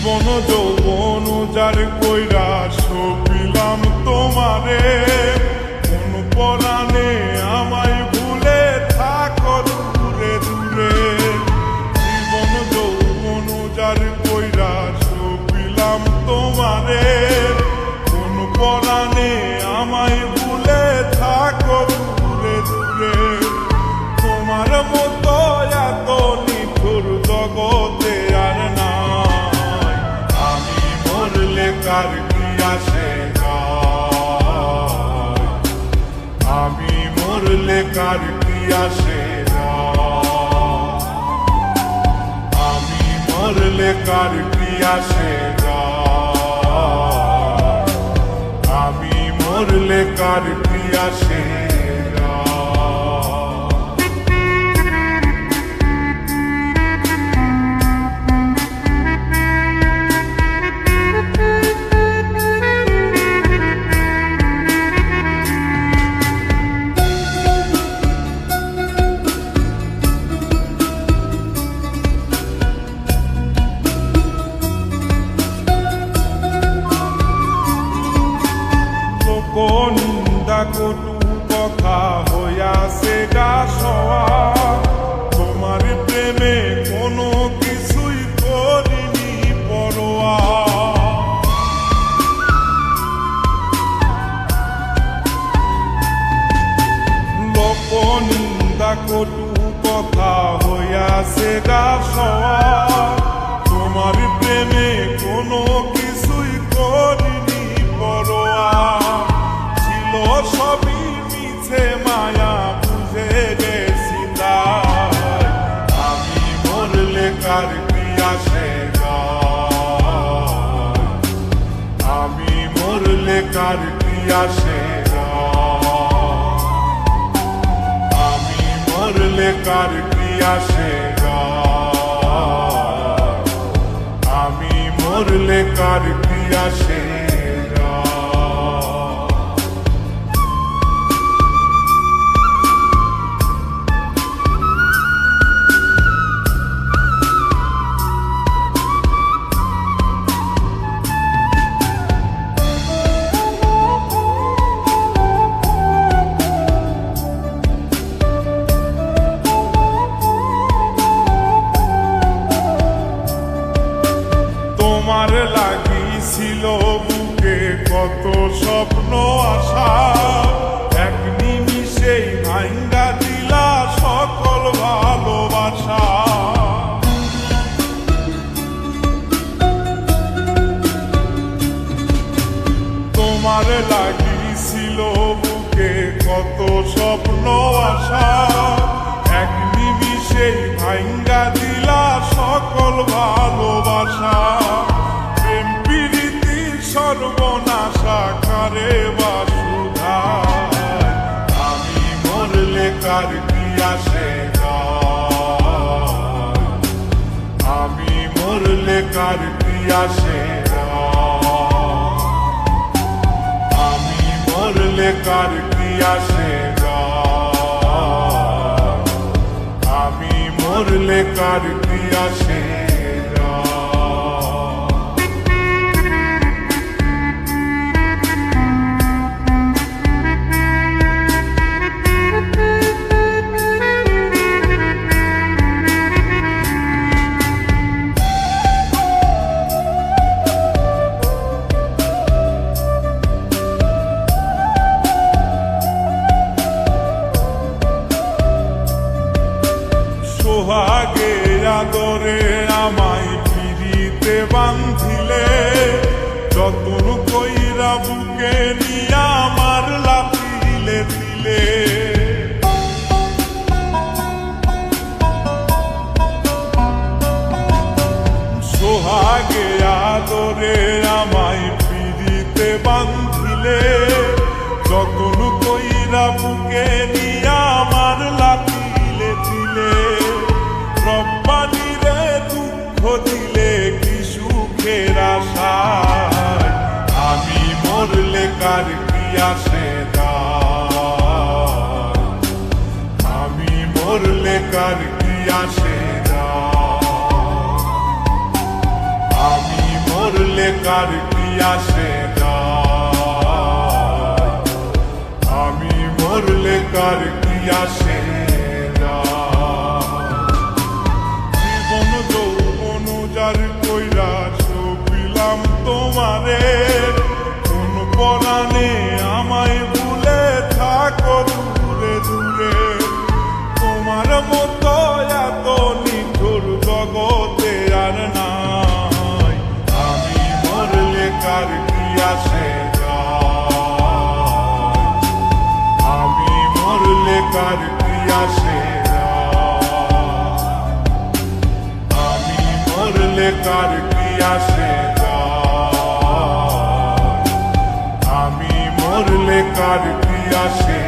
জীবন যৌবন উজাড় কইরা সপিলাম তোমারে, কোন পরাণে আমায় ভুলে থাকো দূরে দূরে। জীবন যৌবন উজাড় কইরা সপিলাম তোমারে, কোন পরাণে আমায় ভুলে থাকো দূরে দূরে। তোমার মতো এত নিঠুর জগতে আর নাই, আমি মরলে কার কি আসে যায়, আমি মরলে কার কি আসে যায়, আমি মরলে কার কি আসে যায়, আমি মরলে কার কি আসে। নিন্দা কটু কথা হইয়াছে গা সওয়া, তোমার প্রেমে কোনো কিছুই করিনি পরোয়া। লোক নিন্দা কটু কথা হইয়াছে গা সওয়া, তোমার প্রেমে কোনো কিছুই করিনি পরোয়া। সবই মিছে মায়া বুঝে গেছি তাই, আমি মরলে কার কি আসে যায়, আমি মরলে কার কি আসে যায়, আমি মরলে কার কি আসে যায়, আমি মরলে কার কি আসে। তোমার লাগিছিল বুকে কত স্বপ্ন আশা, এক নিমিষেই ভাঙ্গা দিলা সকল ভালোবাসা। তোমার লাগিছিল বুকে কত স্বপ্ন আশা, এক নিমিষেই ভাঙ্গা দিলা সকল ভালোবাসা। প্রেম প্রীতি সর্বনাশা কারে বাসুধায়, আমি মরলে কার কি আসে যায়, আমি মরলে কার কি আসে যায়, আমি মরলে কার কি আসে যায়, আমি মরলে কার কি আসে। সোহাগে আদরে আমায় পিরিতে বান্ধিলে, যতন কইরা বুকে নিয়া আমার লাথিলে দিলে। সোহাগে আদরে আমায় পিরিতে বান্ধিলে, যতন কইরা বুকে নিয়া আমার লাথিলে দিলে। রব্বানিরে দুঃখ দিলে কি সুখের আশায়, আমি মরলে কার কি আসে যায়, আমি মরলে কার কি আসে যায়, আমি মরলে কার কি আসে যায়, আমি মরলে কার কি আসে যায়। জীবন যৌবন যার কইরা সপিলাম তোমারে, কোন পরাণে আমায় ভুলে থাকো দূরে দূরে। তোমার মতো এত নিঠুর জগতে আর নাই, আমি মরলে কার কি আসে যায়, আমি মরলে কার কি আসে যায়, আমি মরলে কার কি আসে যায়, আমি মরলে কার কি আসে।